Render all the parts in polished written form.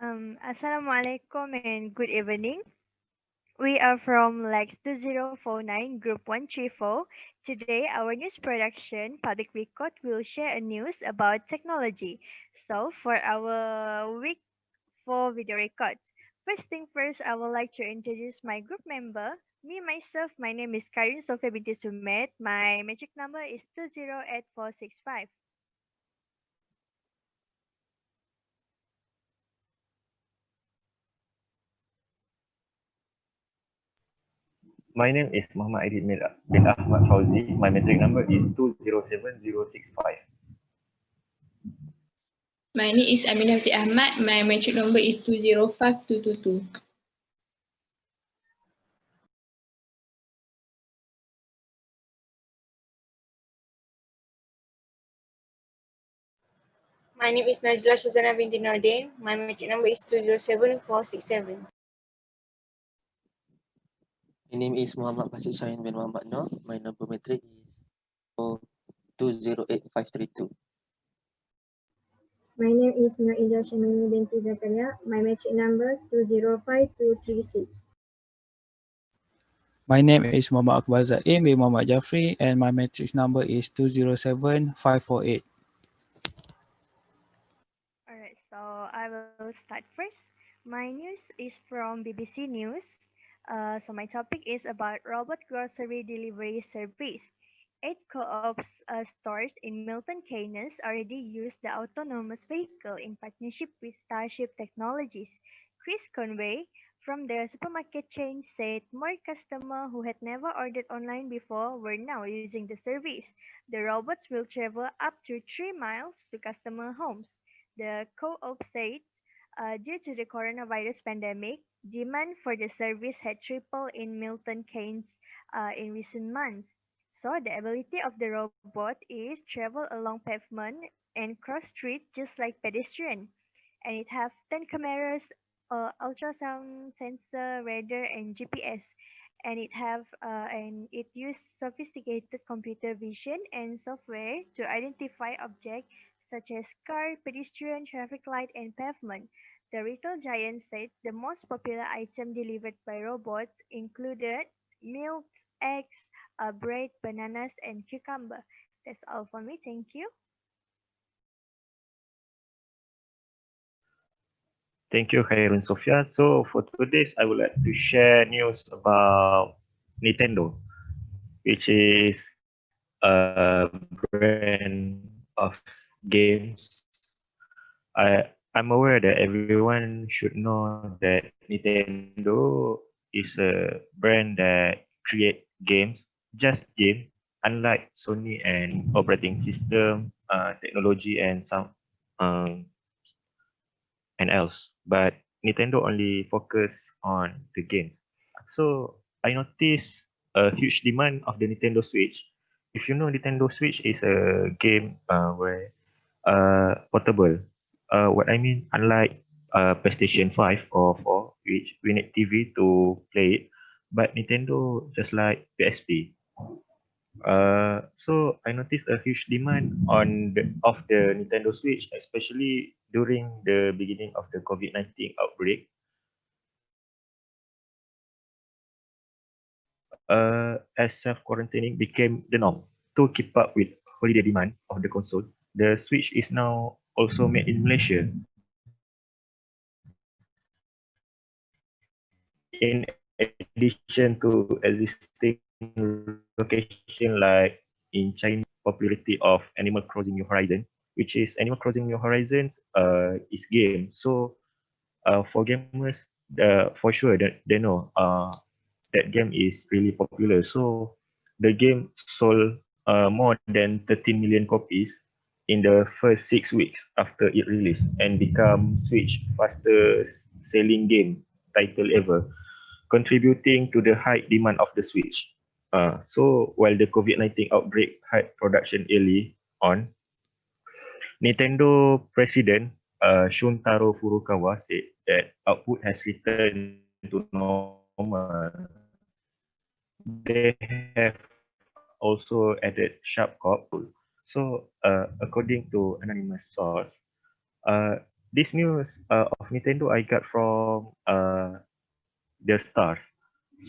Assalamualaikum and good evening. We are from LAX 2049 Group 134. Today, our news production, Public Record, will share a news about technology. So, for our week 4 video records, first thing first, I would like to introduce my group member. Me, myself, my name is Karin Sofia binti Sumet. My magic number is 208465. My name is Muhammad Aidit bin Ahmad Fauzi. My metric number is 207065. My name is Aminah Binti Ahmad. My metric number is 205222. My name is Najla Shazana binti Nordin. My metric number is 207467. My name is Muhammad Fasid Shahin bin Muhammad Noor. My number metric is 208532. My name is Nur Indah Shamini binti Zakaria. My metric number 205236. My name is Muhammad Akbar Zaim bin Muhammad Jafri and my matrix number is 207548. Alright, so I will start first. My news is from BBC News. So my topic is about robot grocery delivery service. Eight co-ops stores in Milton Keynes already use the autonomous vehicle in partnership with Starship Technologies. Chris Conway from the supermarket chain said more customers who had never ordered online before were now using the service. The robots will travel up to 3 miles to customer homes. The co-op said, due to the coronavirus pandemic, demand for the service had tripled in Milton Keynes in recent months. So the ability of the robot is travel along pavement and cross street just like pedestrian, and it have 10 cameras, ultrasound sensor, radar, and GPS, and it use sophisticated computer vision and software to identify objects such as car, pedestrian, traffic light, and pavement. The retail giant said the most popular item delivered by robots included milk, eggs, bread, bananas, and cucumber. That's all for me. Thank you. Thank you, Khairun Sofia. So for today's, I would like to share news about Nintendo, which is a brand of games. I'm aware that everyone should know that Nintendo is a brand that create games, just game, unlike Sony and operating system, technology and some um, and else. But Nintendo only focus on the games. So I noticed a huge demand of the Nintendo Switch. If you know, Nintendo Switch is a game where portable. What I mean, unlike PlayStation 5 or 4, which we need TV to play it, but Nintendo just like PSP. So I noticed a huge demand of the Nintendo Switch, especially during the beginning of the COVID-19 outbreak. As self-quarantining became the norm to keep up with holiday demand of the console, the Switch is now also made in Malaysia. In addition to existing location like in China, popularity of Animal Crossing New Horizon, which is Animal Crossing New Horizons is game. So for gamers, for sure that they know that game is really popular. So the game sold more than 13 million copies in the first 6 weeks after it released and become Switch fastest selling game title ever, contributing to the high demand of the Switch. So while the COVID-19 outbreak had production early on, Nintendo President Shuntaro Furukawa said that output has returned to normal. They have also added sharp cop. So according to anonymous source, this news of Nintendo I got from the stars.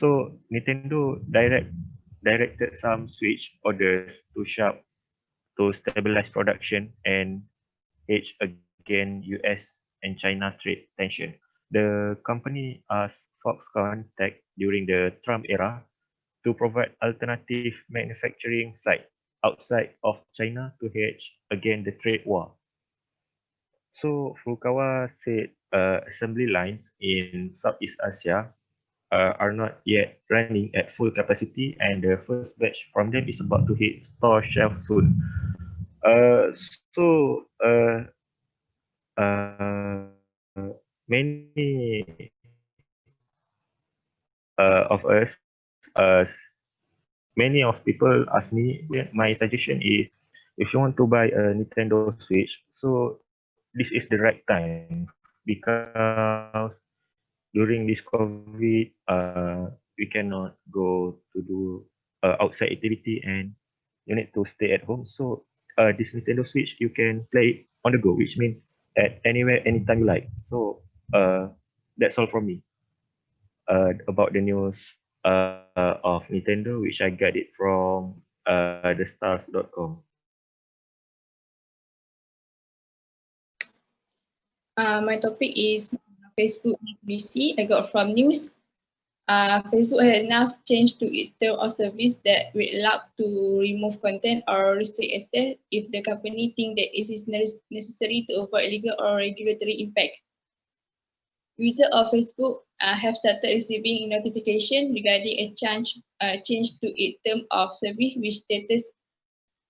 So Nintendo directed some Switch orders to shop to stabilize production and hedge against US and China trade tension. The company asked Foxconn Tech during the Trump era to provide alternative manufacturing site outside of China to hedge against the trade war. So Furukawa said assembly lines in Southeast Asia are not yet running at full capacity, and the first batch from them is about to hit store shelf soon. So many of us, many of people ask me, my suggestion is, if you want to buy a Nintendo Switch, so this is the right time because during this COVID, we cannot go to do outside activity and you need to stay at home. So this Nintendo Switch, you can play it on the go, which means at anywhere, anytime you like. So that's all from me about the news of Nintendo, which I got it from thestars.com. My topic is Facebook policy. I got from news. Facebook has now changed to its term of service that will allow to remove content or restrict access if the company think that it is necessary to avoid legal or regulatory impact. Users of Facebook have started receiving notification regarding a change to its term of service, which status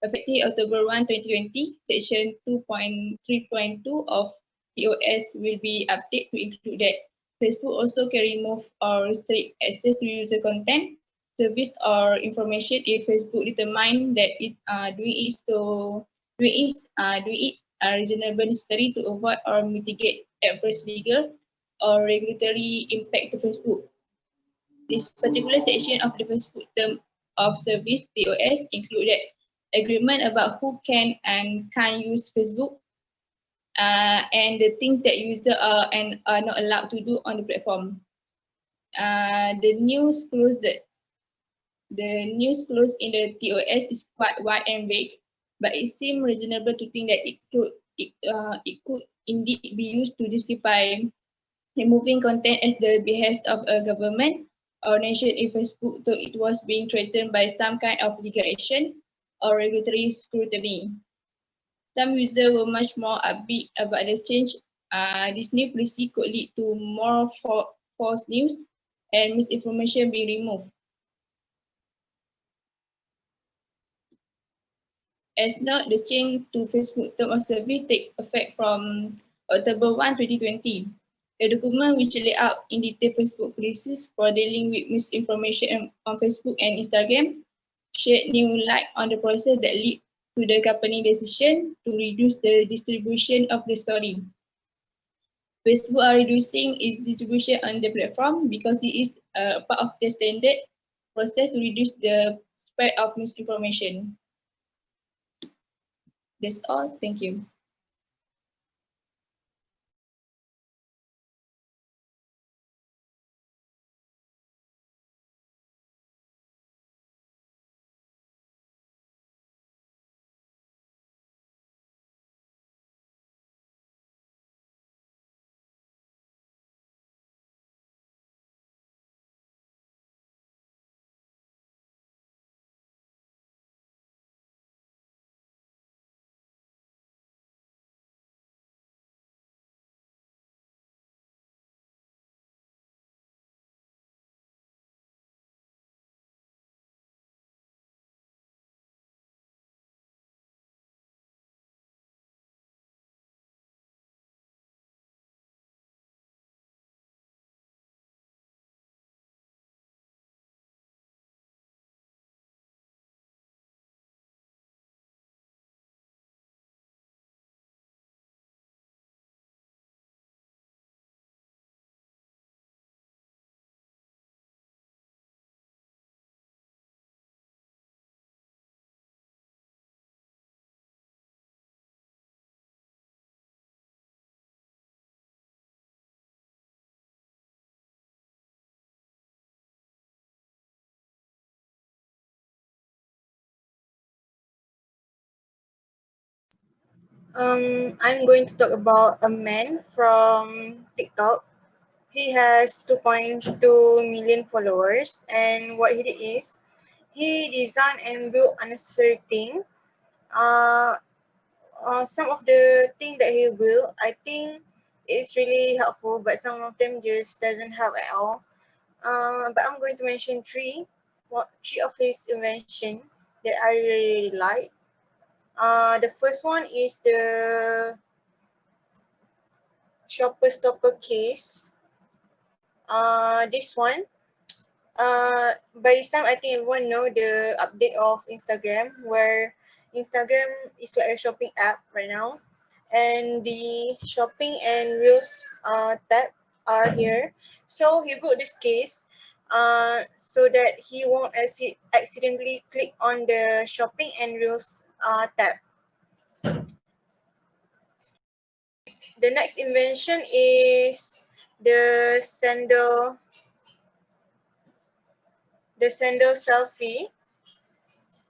effective October 1, 2020, Section 2.3.2 of TOS will be updated to include that Facebook also can remove or restrict access to user content, service, or information if Facebook determine that doing it reasonable necessary to avoid or mitigate adverse legal or regulatory impact to Facebook. This particular section of the Facebook Term of Service included agreement about who can and can't use Facebook, and the things that users are and are not allowed to do on the platform. The news closed in the TOS is quite wide and vague, but it seems reasonable to think that it could indeed be used to justify removing content as the behest of a government or nation if Facebook thought it was being threatened by some kind of legal action or regulatory scrutiny. Some users were much more upbeat about the change. This new policy could lead to more false news and misinformation being removed. As not, the change to Facebook term of service take effect from October 1, 2020. The document which lay out in detail Facebook policies for dealing with misinformation on Facebook and Instagram shed new light on the process that lead to the company decision to reduce the distribution of the story. Facebook are reducing its distribution on the platform because it is part of the standard process to reduce the spread of misinformation. That's all. Thank you. I'm going to talk about a man from TikTok. He has 2.2 million followers, and what he did is he designed and built unnecessary thing. Uh, some of the thing that he built, I think, is really helpful, but some of them just doesn't help at all. But I'm going to mention three of his invention that I really like. The first one is the shopper stopper case. This one, by this time I think everyone know the update of Instagram, where Instagram is like a shopping app right now, and the shopping and reels tab are here. So he built this case so that he won't accidentally click on the shopping and reels tab. The next invention is the sandal the sandal selfie.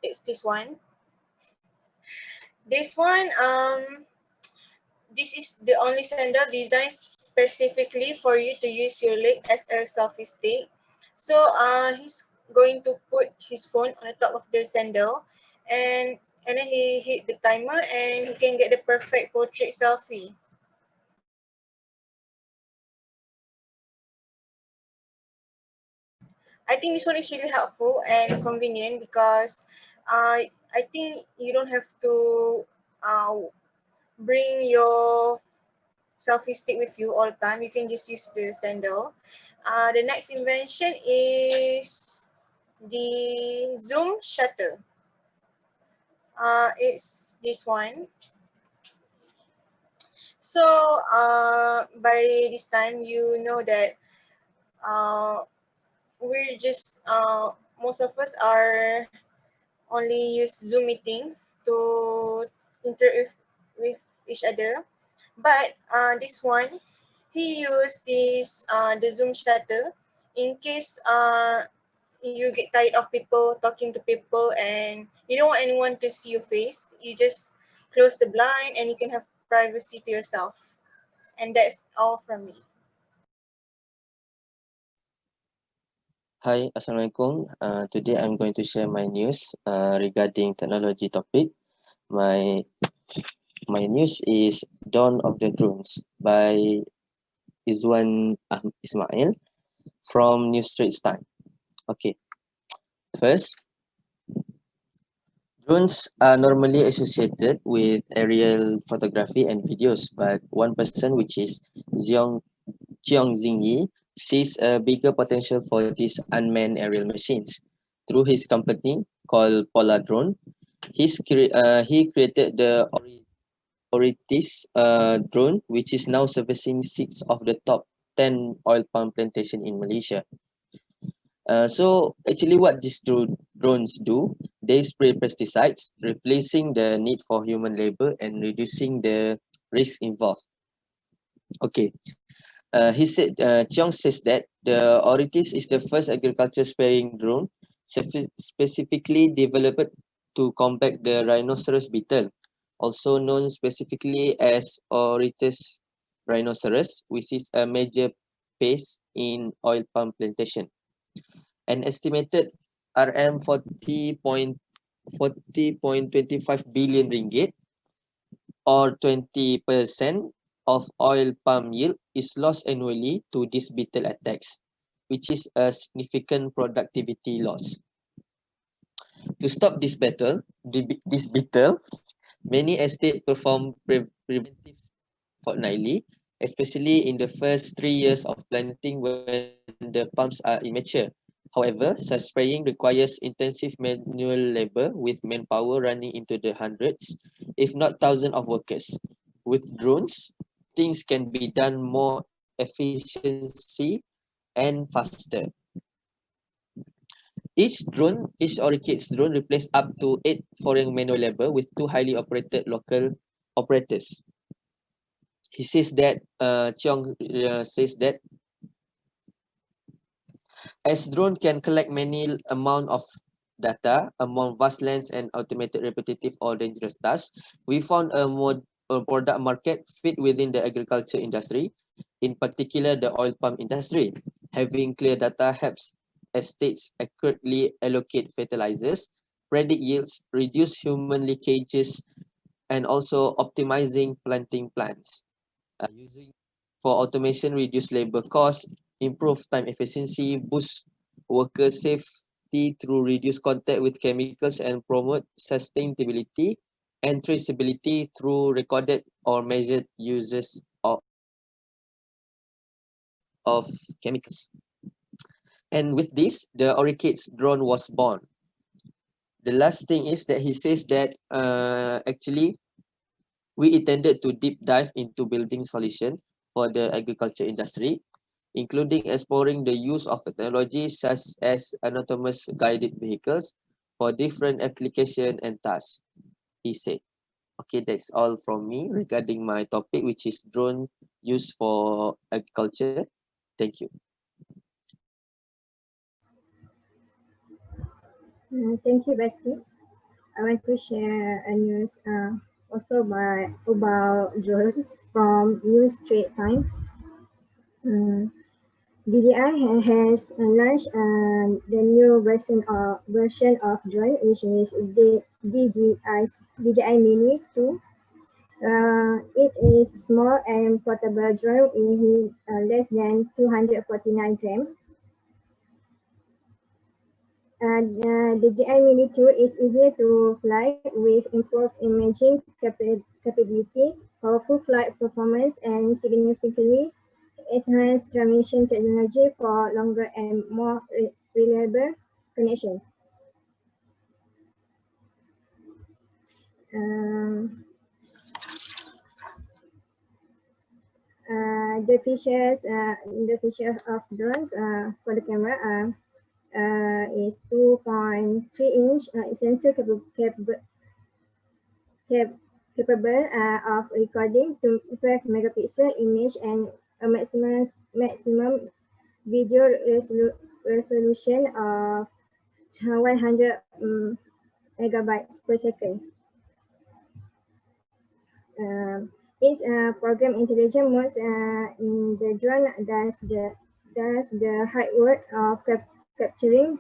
It's this one. This one, this is the only sandal designed specifically for you to use your leg as a selfie stick. So he's going to put his phone on the top of the sandal, and then he hit the timer and he can get the perfect portrait selfie. I think this one is really helpful and convenient because I think you don't have to uh, bring your selfie stick with you all the time. You can just use the sandal. The next invention is the zoom shutter. It's this one. So by this time, you know that uh, we're just most of us are only use Zoom meeting to interact with each other. But this one, he used this the Zoom shutter in case you get tired of people talking to people and you don't want anyone to see your face. You just close the blind and you can have privacy to yourself. And that's all from me. Hi, Assalamualaikum. Today I'm going to share my news regarding technology topic. My my news is Dawn of the Drones by Izwan Ismail from New Straits Time. Okay, first, drones are normally associated with aerial photography and videos, but one person, which is Cheong Xingyi, sees a bigger potential for these unmanned aerial machines. Through his company called Polar Drone, he created the Oritis drone, which is now servicing 6 of the top 10 oil palm plantation in Malaysia. So actually what these drones do, they spray pesticides, replacing the need for human labor and reducing the risk involved. Okay, Cheong says that the Oritis is the first agriculture spraying drone specifically developed to combat the rhinoceros beetle, also known specifically as Oritis rhinoceros, which is a major pest in oil palm plantation. An estimated RM 40.25 billion ringgit or 20% of oil palm yield is lost annually to these beetle attacks, which is a significant productivity loss. To stop this beetle, many estates perform preventive fortnightly, especially in the first 3 years of planting when the palms are immature. However, such spraying requires intensive manual labor with manpower running into the hundreds, if not thousands of workers. With drones, things can be done more efficiently and faster. Each Orchid's drone replaces up to 8 foreign manual labor with 2 highly operated local operators. He says that Cheong says that as drone can collect many amount of data among vast lands and automated repetitive or dangerous tasks, we found a product market fit within the agriculture industry, in particular the oil palm industry. Having clear data helps estates accurately allocate fertilizers, predict yields, reduce human leakages, and also optimizing planting plans. Using for automation, reduce labor costs, improve time efficiency, boost worker safety through reduced contact with chemicals, and promote sustainability and traceability through recorded or measured uses of chemicals. And with this, the Orchids drone was born. The last thing is that he says that actually we intended to deep dive into building solution for the agriculture industry, including exploring the use of technologies such as autonomous guided vehicles for different application and tasks, he said. Okay, that's all from me regarding my topic, which is drone used for agriculture. Thank you. Thank you, Basti. I want to share a news also about drones from News Straight Times. DJI has launched the new version of drone, which is the DJI Mini 2. It is small and portable drone with less than 249 grams. The DJI Mini 2 is easier to fly with improved imaging capabilities, powerful flight performance, and significantly enhanced transmission technology for longer and more reliable connection. Um, the features of drones for the camera is 2.3-inch sensor capable of recording to 12 megapixel image and a maximum video resolution of 100 megabytes per second. Each program intelligent modes in the drone does the hard work of capturing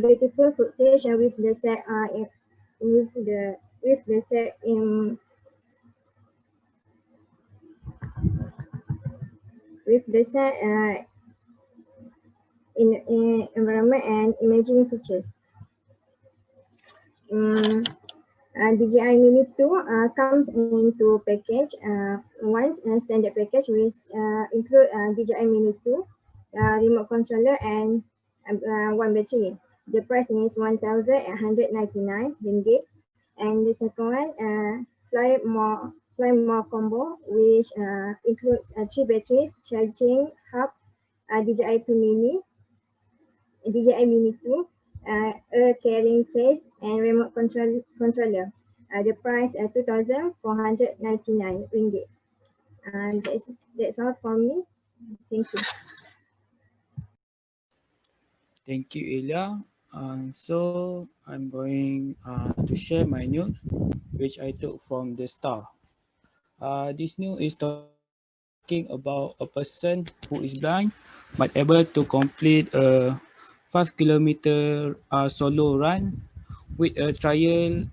beautiful footage with the set in environment and imaging features. DJI Mini 2 comes into package. One standard package which include DJI Mini 2, remote controller, and one battery. The price is 1,899 ringgit. And the second one, fly more combo, which includes 3 batteries, charging hub, DJI 2 Mini, DJI Mini 2, a carrying case, and remote controller. The price 2,499 ringgit. And that's all from me. Thank you. Thank you, Ilya. So I'm going to share my news, which I took from the Star. This news is talking about a person who is blind but able to complete a 5 kilometer solo run with a trial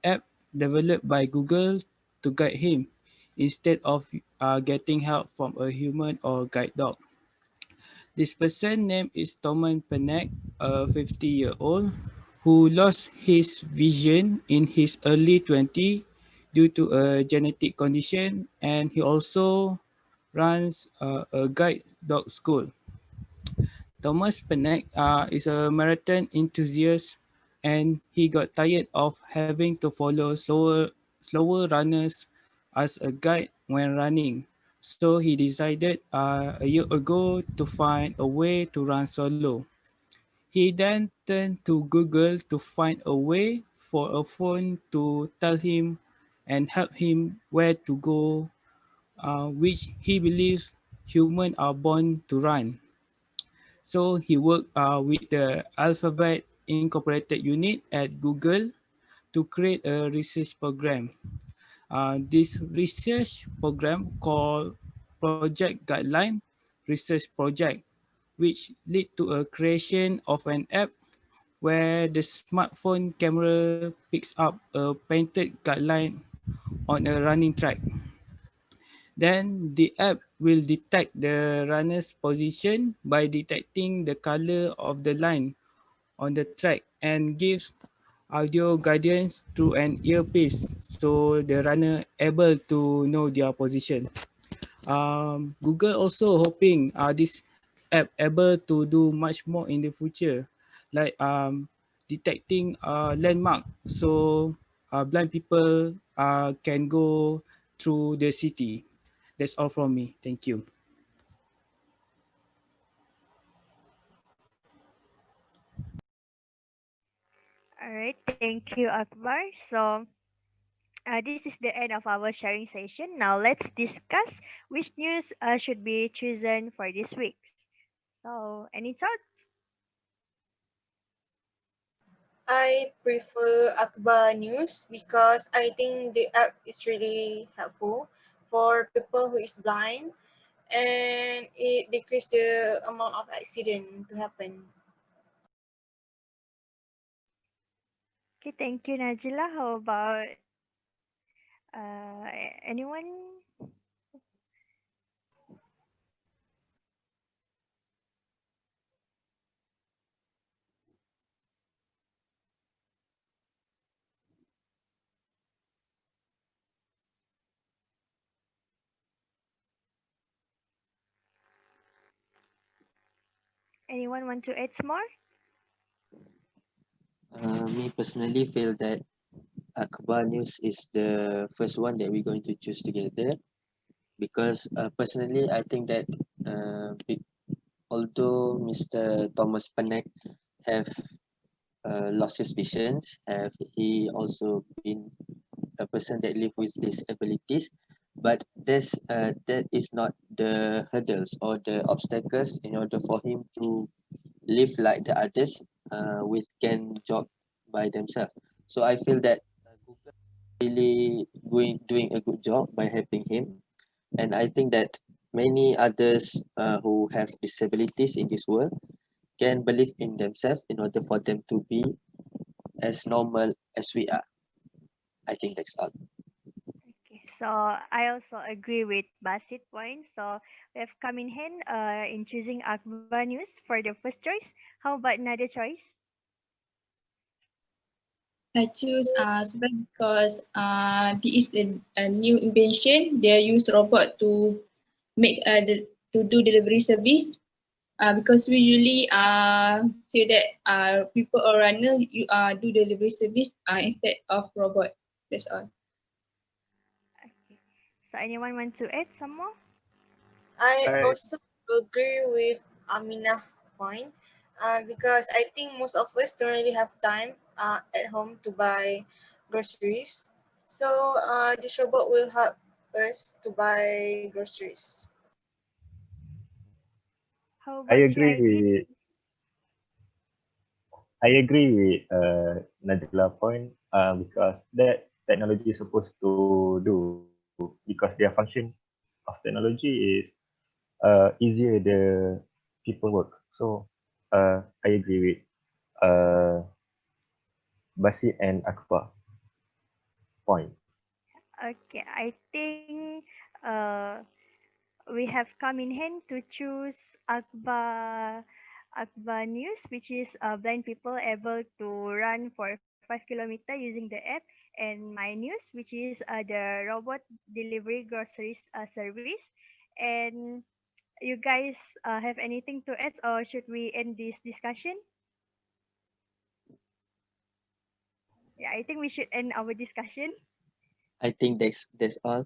app developed by Google to guide him instead of getting help from a human or guide dog. This person name is Toman Penek, a 50-year-old who lost his vision in his early 20s due to a genetic condition, and he also runs a guide dog school. Thomas Penek is a marathon enthusiast, and he got tired of having to follow slower runners as a guide when running. So he decided a year ago to find a way to run solo. He then turned to Google to find a way for a phone to tell him and help him where to go, which he believes humans are born to run. So he worked with the Alphabet Incorporated unit at Google to create a research program. This research program called Project Guideline Research Project, which led to a creation of an app where the smartphone camera picks up a painted guideline on a running track. Then the app will detect the runner's position by detecting the color of the line on the track and gives audio guidance through an earpiece so the runner able to know their position. Google also hoping this app able to do much more in the future, like detecting landmark, so blind people can go through the city. That's all from me. Thank you. All right, thank you, Akbar. So, this is the end of our sharing session. Now, let's discuss which news should be chosen for this week. So, any thoughts? I prefer Akbar News because I think the app is really helpful for people who is blind and it decrease the amount of accident to happen. Okay, thank you, Najila. How about anyone? Anyone want to add some more? Me personally feel that Akbar News is the first one that we're going to choose together because personally I think that although Mr. Thomas Panek have lost his visions, have he also been a person that live with disabilities, but that is not the hurdles or the obstacles in order for him to live like the others with can job by themselves. So I feel that Google really doing a good job by helping him, and I think that many others who have disabilities in this world can believe in themselves in order for them to be as normal as we are. I think that's all. Okay, so I also agree with Basit point. So we have come in hand in choosing Akbar News for the first choice. How about another choice? I choose Super because this is a new invention. They use robot to make to do delivery service. Because we usually say that people or runner you do delivery service instead of robot. That's all. Okay. So anyone want to add some more? I I also agree with Aminah point because I think most of us don't really have time at home to buy groceries. So this robot will help us to buy groceries. How I about you, agree Aidit? with I agree with Najla point because that technology is supposed to do because their function of technology is easier the people work. So I agree with uh, Basit and Akbar point. Okay, I think we have come in hand to choose Akbar News, which is blind people able to run for 5 kilometers using the app, and My News, which is the robot delivery groceries service. And you guys have anything to add, or should we end this discussion? Yeah, I think we should end our discussion. I think that's all.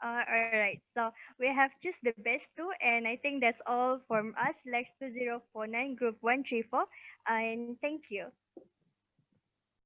All right. So we have just the best two, and I think that's all from us, Lex 2049 Group 134. And thank you.